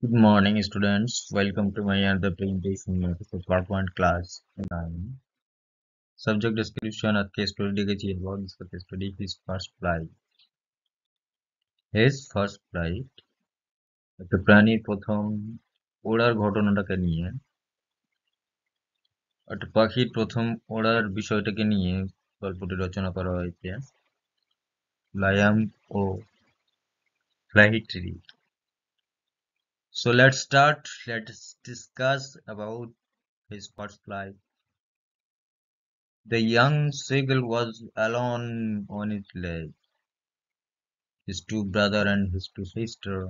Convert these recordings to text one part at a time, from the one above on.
Good morning, students. Welcome to my another presentation of the PowerPoint class 9. Subject description R case study দেখেছি about this case study his first flight. His first flight একটা প্রাণীর প্রথম ওড়ার ঘটনাটাকে নিয়ে একটা পাখির প্রথম ওড়ার বিষয়টাকে নিয়ে গল্পটি রচনা করা হয়েছে Liam O'Flaherty. So let's discuss about his first flight. The young seagull was alone on its ledge. His two brothers and his two sisters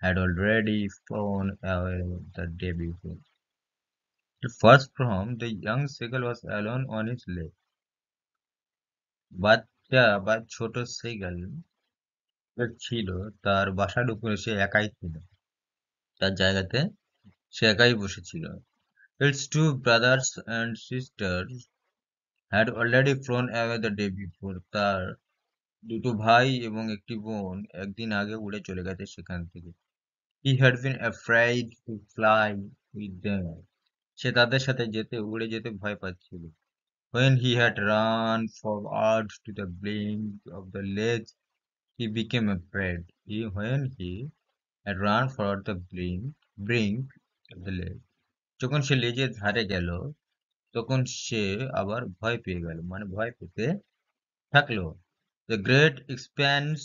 had already flown away the day before. The first from the young seagull was alone on his ledge. বাচ্চা বা ছোট সেগাল ছিল তার বাসার উপরে সে একাই ছিল, তার জায়গাতে সে একাই বসেছিল। Its two brothers and sisters had already flown away the day before. তার দুটো ভাই এবং একটি বোন একদিন আগে উড়ে চলে গেছে সেখান থেকে। He had been afraid to fly with them. সে তাদের সাথে উড়ে যেতে ভয় পাচ্ছিল। When he had run forward to the brink of the ledge, he became afraid. When he had run forward the brink of the ledge. যখন সে লেজের ধারে গেল, তখন সে আবার ভয় পেয়ে গেল, মানে ভয় পেতে থাকলো। The great expanse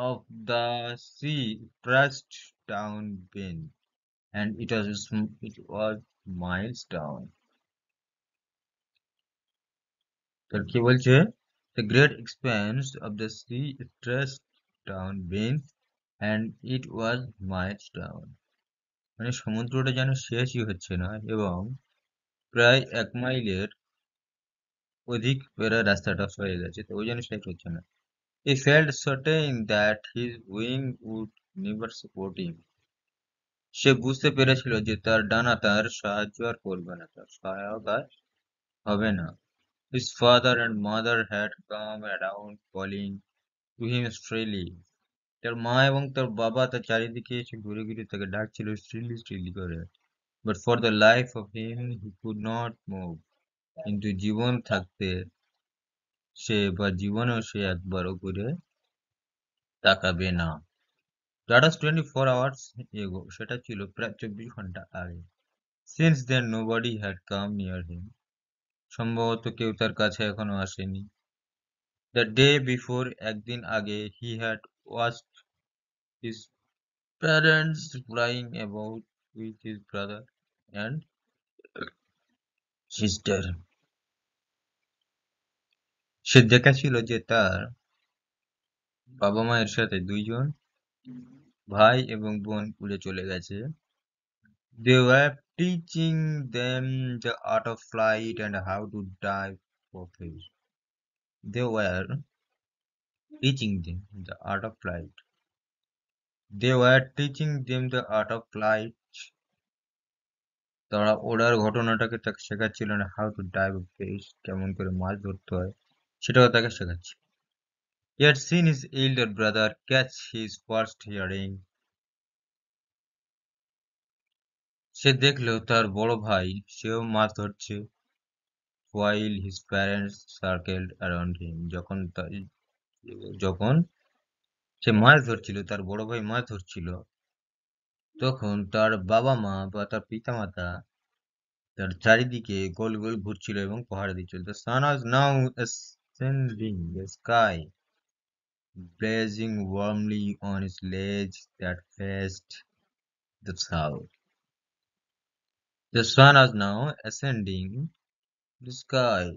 of the sea stretched down beneath, and it was miles down. তার কি বলছে? The great expanse of the sea stretched down beneath, and it was miles down. মানে সমুদ্রটা যেন শেষই হচ্ছে না এবং প্রায় 1 মাইলের অধিক রাস্তাটা হয়ে গেছে, তো ওই জন্য শেষ হচ্ছে না। He felt certain that his wing would never support him. সে বুঝতে পেরেছিল যে তার ডানা তার সাহায্য আর করবে না, তার সহায়ক আর হবে না। His father and mother had come around calling to him shrilly. তার মা এবং তার বাবা তার চারিদিকে এসে ঘুরে ঘুরে তাকে ডাকছিল shrilly shrilly করে। But for the life of him he could not move. কিন্তু জীবন থাকতে জীবনেও সে একবারও ঘুরে তাকাবে না। That was 24 hours ago. সেটা ছিল প্রায় 24 ঘন্টা আগে। Since then nobody had come near him. সম্ভবত কেউ তার কাছে এখনো আসেনি। The day before, একদিন আগে, he had watched his parents flying about with his brother and sister. সে দেখেছিল যে তার বাবা মায়ের সাথে দুইজন ভাই এবং বোন উড়ে চলে গেছে। They were teaching them the art of flight and how to dive for fish. They were teaching them the art of flight. They were teaching them the art of flight. তারা ওড়ার ঘটনাটাকে তাকে শেখাচ্ছিলেন, how to dive a fish, কেমন করে মাছ ধরতে হয় সেটাও তাকে শেখাচ্ছে। He had seen his elder brother catch his first herring. সে দেখলো তার বড় ভাই সেও মাছ ধরছে। While his parents circled around him. যখন সে মাছ ধরছিল, তার বড় ভাই মাছ ধরছিল, তখন তার বাবা মা বা তার পিতামাতা তার চারিদিকে গোল গোল ঘুরছিল এবং পাহারা দিচ্ছিল। The sun was now ascending the sky, blazing warmly on its ledge that faced the south. The sun was now ascending the sky.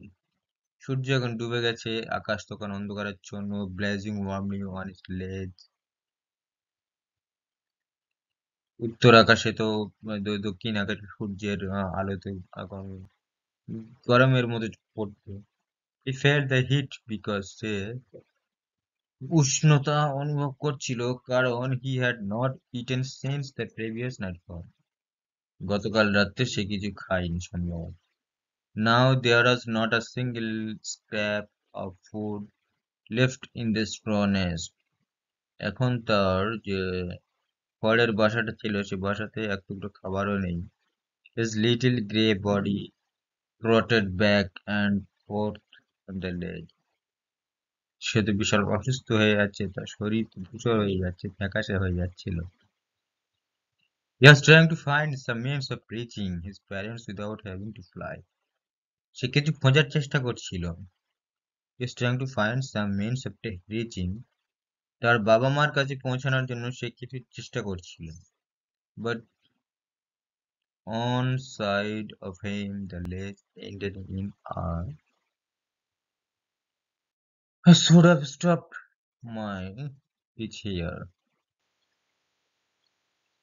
সূর্য এখন ডুবে গেছে, আকাশ তখন অন্ধকারাচ্ছন্ন। Blazing warmly on its ledge. উত্তর আকাশে তো দক্ষিণ আকাশে সূর্যের আলোতে এখন গরমের মধ্যে পড়তো। He felt the heat because সে উষ্ণতা অনুভব করছিল, কারণ he had not eaten since the previous nightfall. গতকাল রাত্রে সে কিছু খায়নি সম্ভবত। Now there was not a single scrap of food left in the straw nest. এখন তার যে খড়ের বাসাটা ছিল, সে বাসাতে এক টুকরো খাবারও নেই। His little grey body rotted back and forth on the ledge. সে তো বিশাল অসুস্থ হয়ে যাচ্ছে, তার শরীর ধূসর হয়ে যাচ্ছে, ফ্যাকাশে হয়ে যাচ্ছিল। He was trying to find some means of reaching his parents without having to fly. সে কিছু খোঁজার চেষ্টা করছিল। He was trying to find some means of reaching. তার বাবা মার কাছে পৌঁছানোর জন্য সে কিছু চেষ্টা করছিল। But on side of him the ledge ended in I should have stopped my pitch here.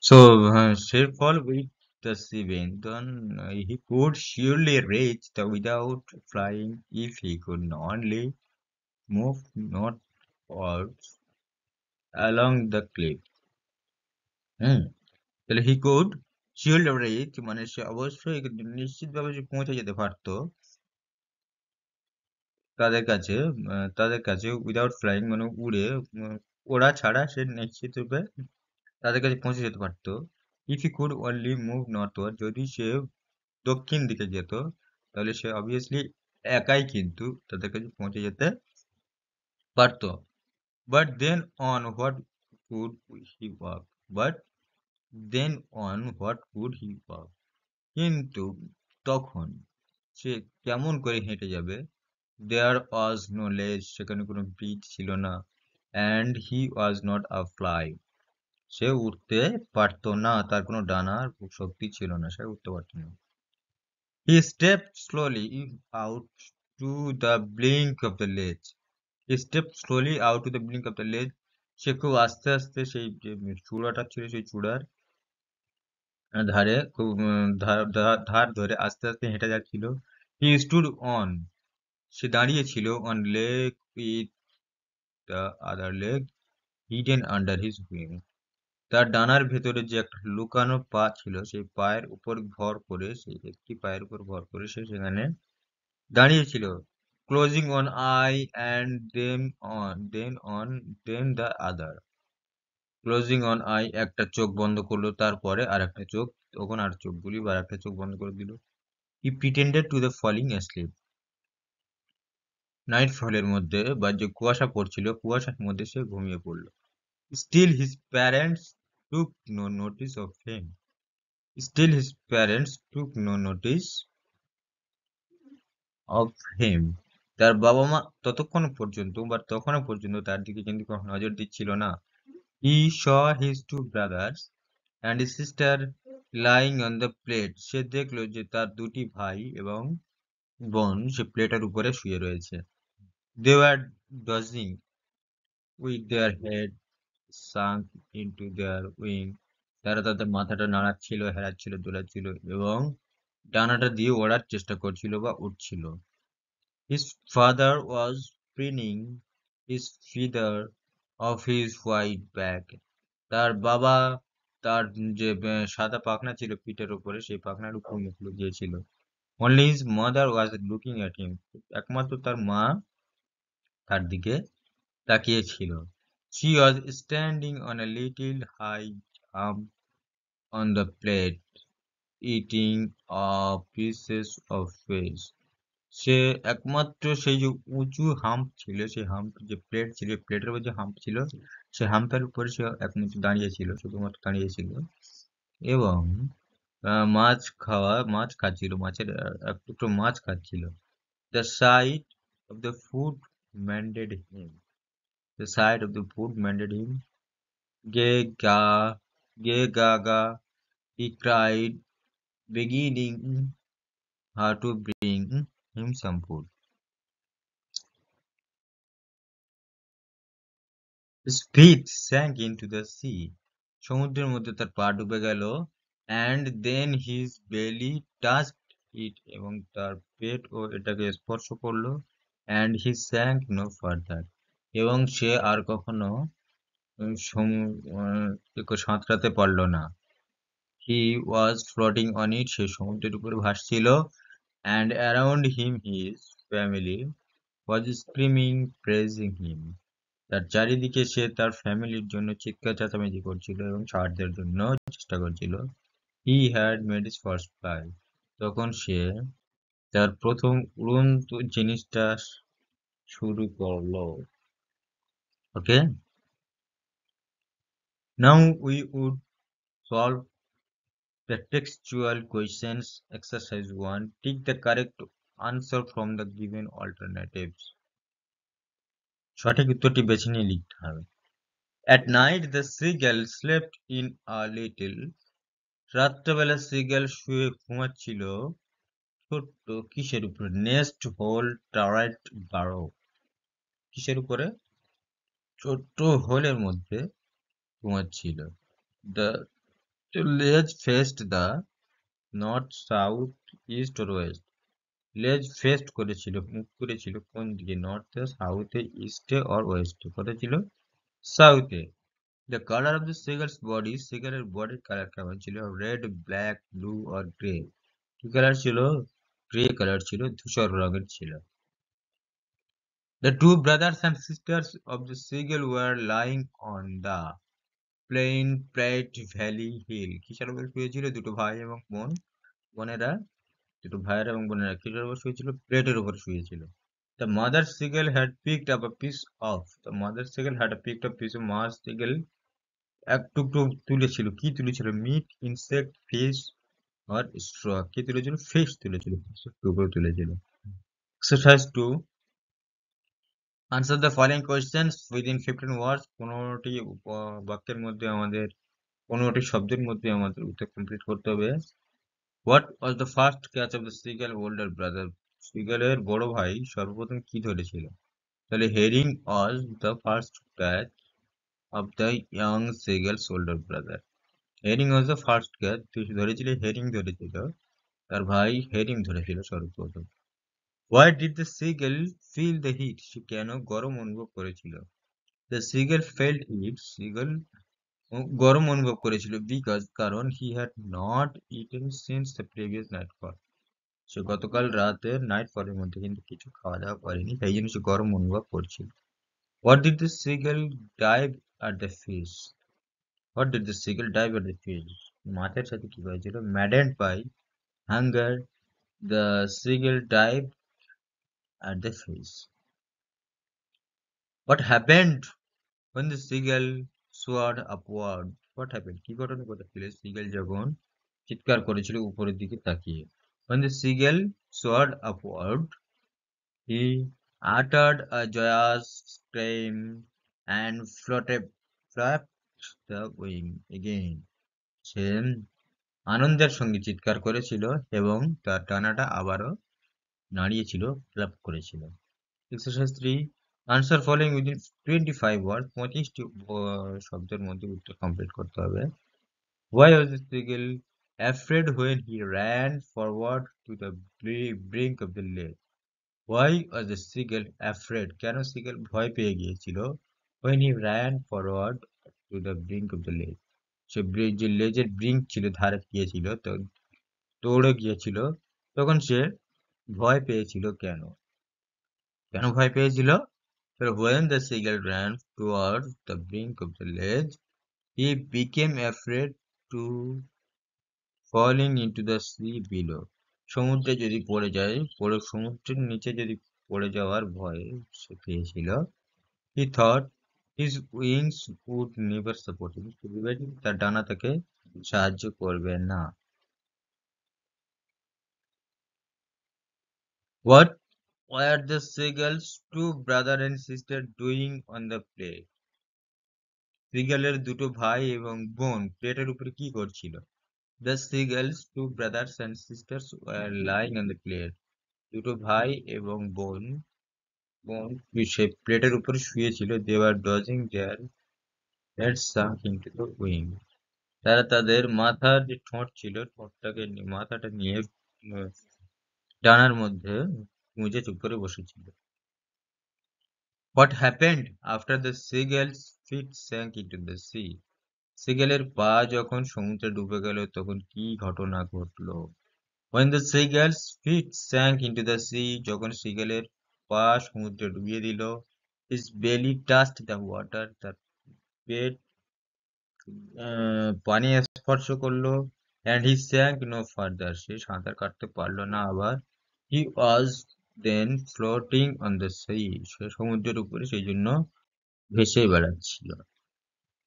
So, Sherfall with the seven, then he could surely reach the without flying if he could only move northwards along the cliff. তাহলে he could surely reach মানে সে অবশ্যই নিশ্চিতভাবে সে পৌঁছে যেতে পারতো তাদের কাছে without flying মানে ওড়া ছাড়া সে নিশ্চিতভাবে তাদের কাছে পৌঁছে যেতে পারতো if he could only move northward যদি সে দক্ষিণ দিকে যেত তাহলে সে অবভিয়াসলি একাই কিন্তু তাদের কাছে পৌঁছে যেতে পারতো but then on what could he walk but then on what could he walk কিন্তু তখন সে কেমন করে হেঁটে যাবে দেয়ার ওয়াজ নো লেজ সেখানে কোনো ব্রিজ ছিল না and he was not a fly সে উঠতে পারতো না তার কোনো ডানার শক্তি ছিল না সে উঠতে পারতো না he stepped slowly out to the brink of the ledge he stepped slowly out to the brink of the ledge সে খুব আস্তে আস্তে সেই যে চূড়াটা ছিল সেই চূড়ার ধারে খুব ধার ধরে আস্তে আস্তে হেঁটে যাচ্ছিল হি স্টুড অন সে দাঁড়িয়েছিল on leg with the other leg hidden under his wing তার ডানার ভেতরে যে একটা লুকানো পা ছিল সেই পায়ের উপর ভর করে সেই একটি পায়ের উপর ভর করে সে সেখানে দাঁড়িয়েছিল closing one eye and then the other closing one eye একটা চোখ বন্ধ করলো তারপরে আর একটা চোখ তখন আর চোখগুলি বা একটা চোখ বন্ধ করে দিল he pretended to the falling asleep night ফলের মধ্যে বা যে কুয়াশা পড়ছিল কুয়াশার মধ্যে সে ঘুমিয়ে পড়লো still his parents took no notice of him Still his parents took no notice of him. তার বাবা মা ততক্ষণ পর্যন্ত বা তখনও পর্যন্ত তার দিকে কিন্তু কোনো নজর দিচ্ছিল না He saw his two brothers and his sister lying on the plate. সে দেখলো যে তার দুটি ভাই এবং বোন সে প্লেটের উপরে শুয়ে রয়েছে They were dozing with their head sunk into their wing. তারা তাদের মাথাটা নাড়াচ্ছিল হেলাচ্ছিল দোলাচ্ছিল এবং ডানাটা দিয়ে ওড়ার চেষ্টা করছিল বা উঠছিল His father was preening his feather of his white back. তার বাবা তার যে সাদা পাখনা ছিল পিঠের উপরে সেই পাখনার উপর মুখ লুকিয়েছিল Only his mother was looking at him. একমাত্র তার মা তার দিকে তাকিয়েছিল She was standing on a little high hump on the plate, eating pieces of fish. সে একমাত্র সেই যে উঁচু হাম্প ছিল সেই হাম্প যে প্লেট ছিল প্লেটের উপর যে হাম্প ছিল সেই হাম্পের উপরে সে একমাত্র দাঁড়িয়েছিল শুধুমাত্র দাঁড়িয়েছিল এবং মাছ খাচ্ছিল মাছের এক টুকরো মাছ খাচ্ছিল the sight of the food mended him the sight of the food mended him ge ga ge gaga he cried begging her to bring him some food His feet sank into the sea. সমুদ্রের মধ্যে তার পা ডুবে গেল and then his belly touched it এবং তার পেট ও এটাকে স্পর্শ করলো and he sank no further এবং সে আর কখনো সাঁতরাতে পারলো না he was floating on it সে সমুদ্রের উপরে ভাসছিল and around him his family was screaming praising him তার চারিদিকে সে তার ফ্যামিলির জন্য চিৎকার চেঁচামেচি করছিল এবং সাহায্যের জন্য চেষ্টা করছিল। He had made his first fly. তখন সে তার প্রথম উড়ন্ত জিনিসটা শুরু করলো। Okay, now we would solve the textual questions. Exercise 1. Take the correct answer from the given alternatives. সঠিক উত্তরটি বেছে নিয়ে লিখতে হবে। At night the seagull slept in a little. রাত্রেবেলা seagull শুয়ে ঘুমাচ্ছিল ছোট্ট কিসের উপরে? নেস্ট হোল টারেট বারো। কিসের উপরে? ছোট্ট হোলের মধ্যে ঘুমাচ্ছিল। The ledge faced the north, south, east or west. লেজ ফেস্ট করেছিল, মুখ করেছিল কোন দিকে? নর্থে, সাউথে, ইস্টে অর ওয়েস্টে? কোথায় ছিল? সাউথে। The colour of the seagull's body, সিগারের বডির কালার কেমন ছিল? Red, black, blue or grey? কি কালার ছিল? গ্রে কালার ছিল, ধূসর রঙের ছিল। The two brothers and sisters of the seagull were lying on the plain plate valley hill. কিসের উপর শুয়েছিল? দুটো ভাই এবং বোনেরা, দুটো ভাইয়েরা এবং বোনেরা কিসের উপর শুয়েছিল? প্লেটের উপর শুয়েছিল। The mother seagull had picked up a piece of. The mother seagull had picked up a piece of mother seagull. এক টুকরো তুলেছিল। কি তুলেছিল? মিট, ইনসেক্ট, ফিশ আর স্ট্র। কি তুলেছিল? ফিশ তুলেছিল। ফিশের টুকরো তুলেছিল। Exercise 2. Answer the following questions within 15 words. 15টি বাক্যের মধ্যে আমাদের 15টি শব্দের মধ্যে আমাদের উত্তর কমপ্লিট করতে হবে। What was the first catch of the seagull older brother? সিগালের বড় ভাই সর্বপ্রথম কি ধরেছিল? তাহলে herring was the first catch of the young seagull's older brother. Herring was the first catch. তুই ধরেছিলি, হেরিং ধরেছিল, তার ভাই হেরিং ধরেছিল সর্বপ্রথম। Why did the seagull feel the heat? সে কেন গরম অনুভব করেছিল? The seagull felt heat. seagull গরম অনুভব করেছিল because কারণ he had not eaten since the previous nightfall. সে গতকাল রাতের নাইটফলের মধ্যে কিন্তু কিছু খাওয়া দাওয়া করেনি, তাই জন্য সে গরম অনুভব করছিল। What did the seagull dive at the fish? What did the seagull dive at the fish? মাছের সাথে কি হয়েছিল? Maddened by hunger, the seagull dived at the fish. What happened when the seagull soared upward? What happened? কি ঘটনা ঘটেছিল seagull যখন চিৎকার করেছিল উপরের দিকে তাকিয়ে? When the seagull soared upward, he uttered a joyous scream and flapped the wing again. সে আনন্দের সঙ্গে চিৎকার করেছিল এবং তার ডানাটা আবারও নাড়িয়েছিল, ক্ল্যাপ করেছিল। Exercise 3. Answer following within 25 word. 25টি শব্দের মধ্যে উত্তর কমপ্লিট করতে হবে। Why was the seagull afraid when he ran forward to the brink of the lake? Why was the seagull afraid? কেন seagull ভয় পেয়ে গিয়েছিল? When he ran forward to the brink of the lake. সে যে লেজের brink ছিল, ধারে গিয়েছিল, তো দৌড়ে গিয়েছিল, তখন সে ভয় পেয়েছিল কেন? কেন ভয় পেয়েছিল? When the seagull ran towards the brink of the ledge, he became afraid to falling into the sea below. সমুদ্রে যদি পড়ে যায়, সমুদ্রের নিচে যদি পড়ে যাওয়ার ভয় সে পেয়েছিল। He thought his wings would never support him. তার ডানা তাকে সাহায্য করবে না। What were the seagull's two brother and sister doing on the plate? সিগালের দুটো ভাই এবং বোন প্লেটের উপরে কি করছিল? The seagull's two brothers and sisters were lying on the plate. দুটো ভাই এবং বোন বোন সে প্লেটের উপরে শুয়েছিল। They were dozing their heads sunk into the wing. তারা তাদের মাথার যে ঠোঁট ছিল, মাথাটা নিয়ে ডানার মধ্যে গুঁজে চুপ করে বসেছিল। What happened after the seagull's feet sank into the sea? সিগেলের পা যখন সমুদ্রে ডুবে গেল তখন কি ঘটনা ঘটলো? When the seagull's feet sank into the sea, যখন সিগেলের পা সমুদ্রে ডুবিয়ে দিল, his belly touched the water, তার পেট পানি স্পর্শ করলো, and he sank no further, সে সাঁতার কাটতে পারলো না আবার, he was then floating on the sea, সে সমুদ্রের উপরে সেই জন্য ভেসে বেড়াচ্ছিল।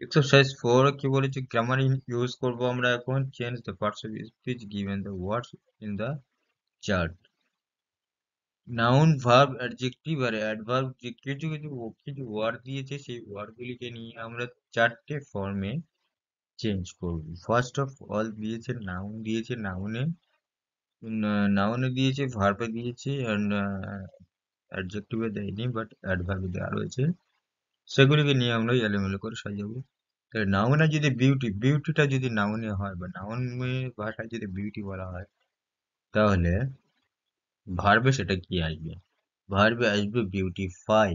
এক্সারসাইজ 4 কি বলেছে, গ্রামার ইউজ করবো আমরা এখন, change the parts of speech given the words in the chart. Noun, verb, adjective আর অ্যাডভার্ব, যে কিছু কিছু কিছু ওয়ার্ড দিয়েছে সেই ওয়ার্ডগুলিকে নিয়ে আমরা চারটে ফর্মে চেঞ্জ করব। ফার্স্ট অফ অল দিয়েছে নাউন, দিয়েছে নাউনে, নাউনে দিয়েছে, ভার্বে দিয়েছে, অ্যান্ড অ্যাডজেক্টিভে দেয়নি, বাট অ্যাডভার্বে দেওয়া রয়েছে। সেগুলিকে নিয়ে আমরা এলোমেলো করে সাজাবো। নাউনে যদি বিউটি, বিউটিটা যদি নাউনে হয় বা নাউন ভাষায় যদি বিউটি বলা হয়, তাহলে ভার্বে সেটা কি আসবে? ভার্বে আসবে বিউটিফাই,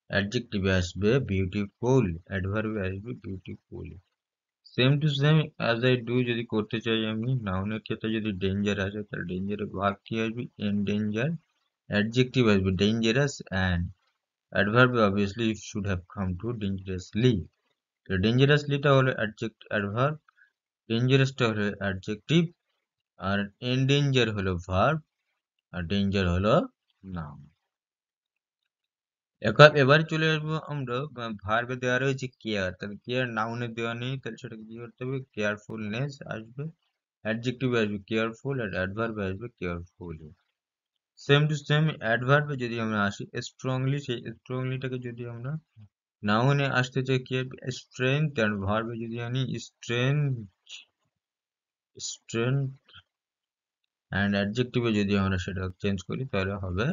অ্যাডজেক্টিভে আসবে বিউটিফুল, অ্যাডভার্বে আসবে beautiful. Same to same as I do যদি করতে চাই আমি, নাউনের ক্ষেত্রে যদি ডেঞ্জার আসে তাহলে ডেঞ্জারের ভার্ব কি আসবে? এন্ডেঞ্জার, অ্যাডজেক্টিভ আসবে ডেঞ্জারাস, অ্যান্ড অ্যাডভার্বে obviously should have come to dangerously. তো ডেঞ্জারাসলিটা হলো অ্যাডভার্ব, ডেঞ্জারাসটা হলো অ্যাডজেক্টিভ, আর এন্ডেঞ্জার হলো ভার্ব, আর ডেঞ্জার হলো নাউন। এবার চলে আসবো আমরা, ভার্বে দেওয়া রয়েছে কেয়ার, তাহলে কেয়ার নাউনে দেওয়া নেই, তাহলে সেটাকে কি করতে হবে? কেয়ারফুলনেস আসবে, অ্যাডজেক্টিভ আসবে কেয়ারফুল, আর অ্যাডভার্বে আসবে কেয়ারফুলি। সেম টু সেম অ্যাডভার্বে যদি আমরা আসি স্ট্রংলি, সেই স্ট্রংলিটাকে যদি আমরা নাউনে আসতে চাই কি হবে? স্ট্রেংথ, আর ভার্বে যদি আনি স্ট্রেংথ, স্ট্রেংথ, অ্যান্ড অ্যাডজেক্টিভে যদি আমরা সেটা চেঞ্জ করি তাহলে হবে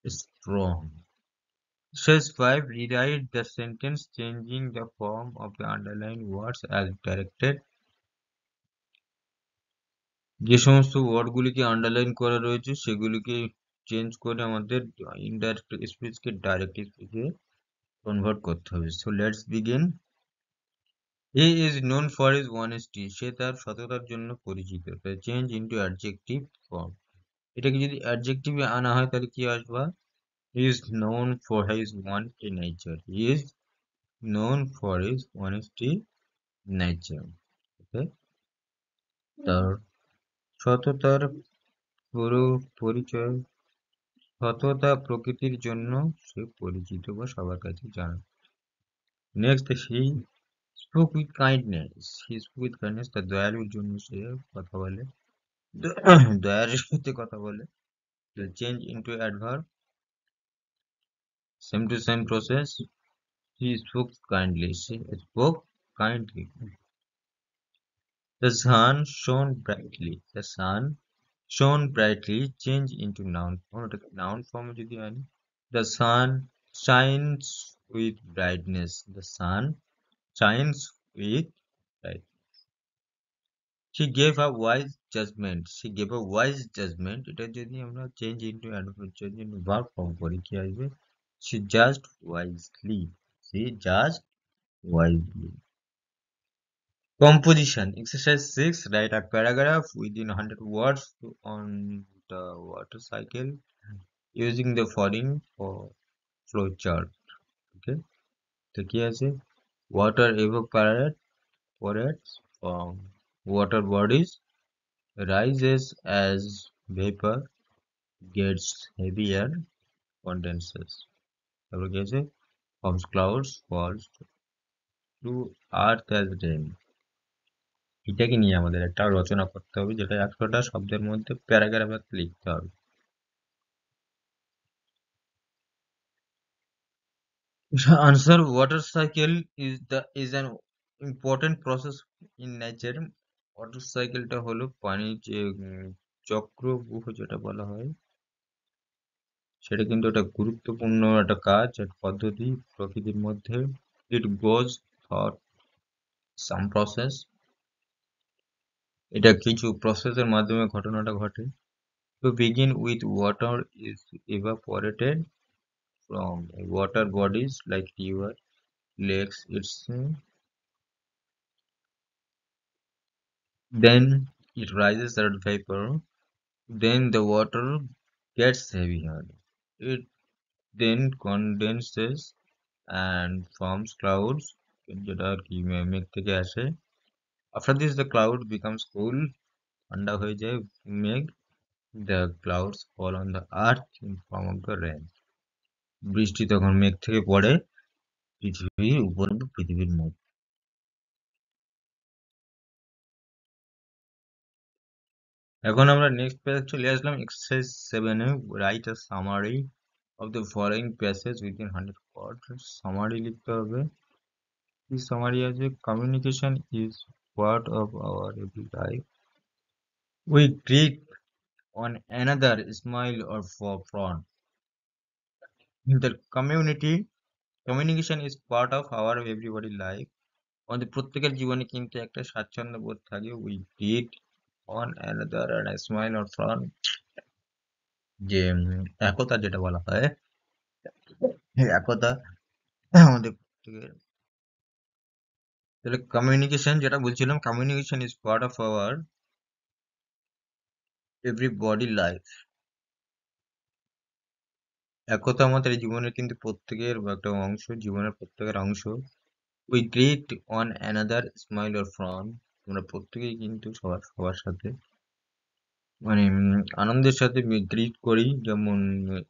strong. Exercise 5. Rewrite the sentence changing the form of the underlined words as directed. যে সমস্ত ওয়ার্ডগুলিকে আন্ডারলাইন করা রয়েছে সেগুলিকে চেঞ্জ করে আমাদের ইনডাইরেক্ট স্পিচকে ডাইরেক্ট স্পিচে কনভার্ট করতে হবে। So let's begin. He is known for his honesty, সে তার সততার জন্য পরিচিত। চেঞ্জ ইন্টু অ্যাডজেক্টিভ ফর্ম, এটাকে যদি অ্যাডজেক্টিভে আনা হয় তাহলে কি আসবে? হি is known for his honesty nature, he is known for his honesty nature. ওকে, তার সততার পুরো পরিচয়, সততা প্রকৃতির জন্য সে পরিচিত বা সবার কাছে জানা। Next, he spoke with kindness, he spoke with kindness, তার দয়ালুর জন্য সে কথা বলে, দয়ার সাথে কথা বলে। Change into adverb, same to same process, he spoke kindly, she spoke kindly. The sun shone brightly, the sun shone brightly, change into noun form, ওটাকে noun form এ যদি আনি, the sun shines with brightness, the sun shines with brightness. She gave a wise judgment, she gave a wise judgment, এটা যদি আমরা change into adverb, change into verb form করি কি আসবে? She judged wisely, she judged wisely. Composition. Exercise 6. Write a paragraph within 100 words on the water cycle using the following for flow chart. Okay. তো কি আছে? Water evaporates from water bodies, rises as vapor, gets heavier, condenses. তারপর কি আছে? Forms clouds, falls to earth as rain. এটাকে নিয়ে আমাদের একটা রচনা করতে হবে, যেটা 100টা শব্দের মধ্যে প্যারাগ্রাফে লিখতে হবে। Answer. Water cycle is an important process in nature. Water সাইকেলটা হলো পানির যে চক্রব্যূহ যেটা বলা হয়, সেটা কিন্তু একটা গুরুত্বপূর্ণ একটা কাজ, একটা পদ্ধতি প্রকৃতির মধ্যে। ইট গোজ থর সাম প্রসেস, এটা কিছু প্রসেসের মাধ্যমে ঘটনাটা ঘটে। To begin with, water is evaporated from water bodies like river, lakes. Then it rises as vapor. Then the water gets heavier. It then condenses and forms clouds, যেটা আর কি মেঘ থেকে আসে. After this, the cloud becomes cool, ঠান্ডা হয়ে যায় মেঘ. The clouds fall on the earth in form of the rain. বৃষ্টি তখন মেঘ থেকে পড়ে পৃথিবীর উপর, পৃথিবীর মধ্যে. এখন আমরা নেক্সট পেজ চলে আসলাম exercise 7 A. Write a summary of the following passage within 100 words. Summary লিখতে হবে. কি সামারি আছে? Communication is part of our every life. We greet on another, smile or frown. The communication is part of our everybody life. আমাদের প্রত্যেকের জীবনে কিন্তু একটা স্বাচ্ছন্দ্য বোধ থাকে. We greet on another and a smile or frown, যে একতা যেটা বলা হয়, এই একতা আমাদের প্রত্যেকের. তাহলে কমিউনিকেশন যেটা বলছিলাম, communication is part of our everybody life. একতা আমাদের জীবনের কিন্তু প্রত্যেকের একটা অংশ, জীবনের প্রত্যেকের অংশ. We greet on another, smile or frown. আমরা প্রত্যেকেই কিন্তু সবার সাথে মানে আনন্দের সাথে গ্রিট করি, যেমন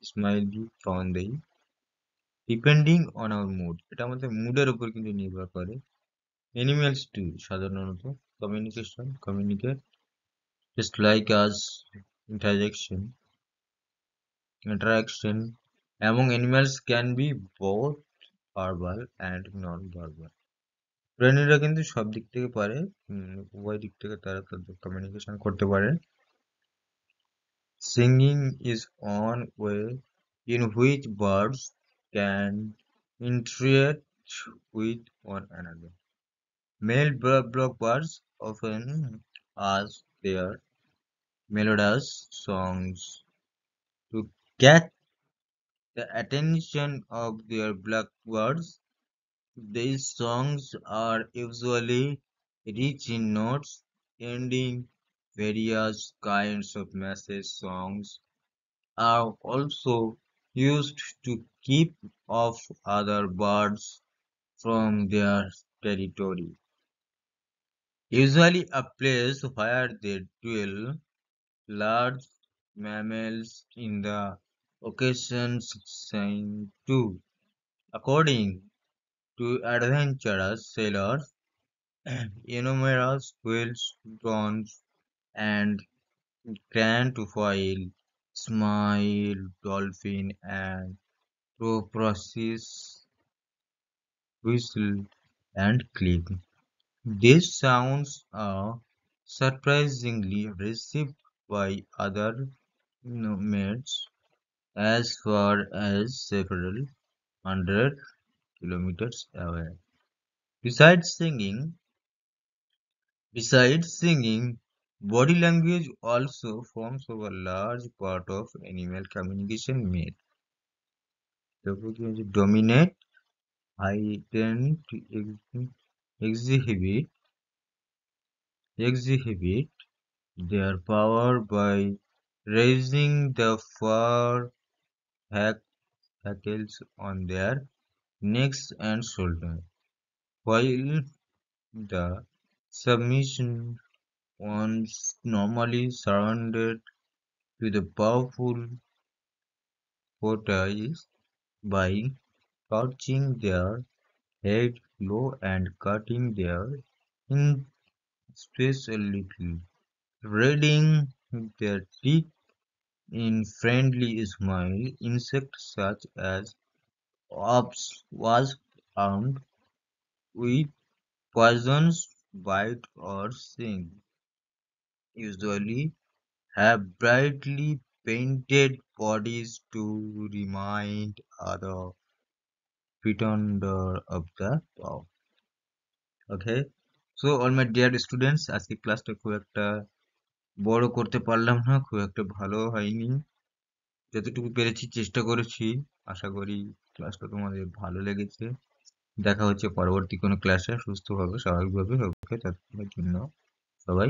স্মাইল দিই, ফ্রন দেই. ডিপেন্ডিং অন আওয়ার মুড, এটা আমাদের মুডের উপর কিন্তু নির্ভর করে. অ্যানিমেলস টু সাধারণত communicate just like us. Interaction among animals can be both verbal and non-verbal. প্রাণীরা কিন্তু সব দিক থেকে পারে, উভয় দিক থেকে তারা তাদের কমিউনিকেশন করতে পারে. Singing is one way in which birds can interact with one another. Male blackbirds often use their melodious songs to catch the attention of their blackbirds. These songs are usually rich in notes, ending. Various kinds of message songs are also used to keep off other birds from their territory. Usually a place where they dwell, large mammals in the occasions sing too. According to adventurous sailors, numerous whales, prawns, and grand whale, smile, dolphin, and porpoises whistle and click. These sounds are surprisingly received by other nomads as far as several hundred kilometers away. Besides singing, body language also forms a large part of animal communication made. Dominate, heighten, exhibit their power by raising the fur hackles on their necks and shoulders, while the submission ones normally surrounded with a powerful forties by crouching their head low and cutting their in space a little, reading their teeth in friendly smile. Insects such as wasps armed with poisons bite or sting usually have brightly painted bodies to remind other pretender of the power. Okay, so all my dear students, আজকে ক্লাসটা খুব একটা বড় করতে পারলাম না, খুব একটা ভালো হয়নি. যতটুকু পেরেছি চেষ্টা করেছি. আশা করি ক্লাসটা তোমাদের ভালো লেগেছে. দেখা হচ্ছে পরবর্তী কোনো ক্লাসে সুস্থভাবে স্বাভাবিকভাবে. ওকে, ততক্ষণের জন্য সবাই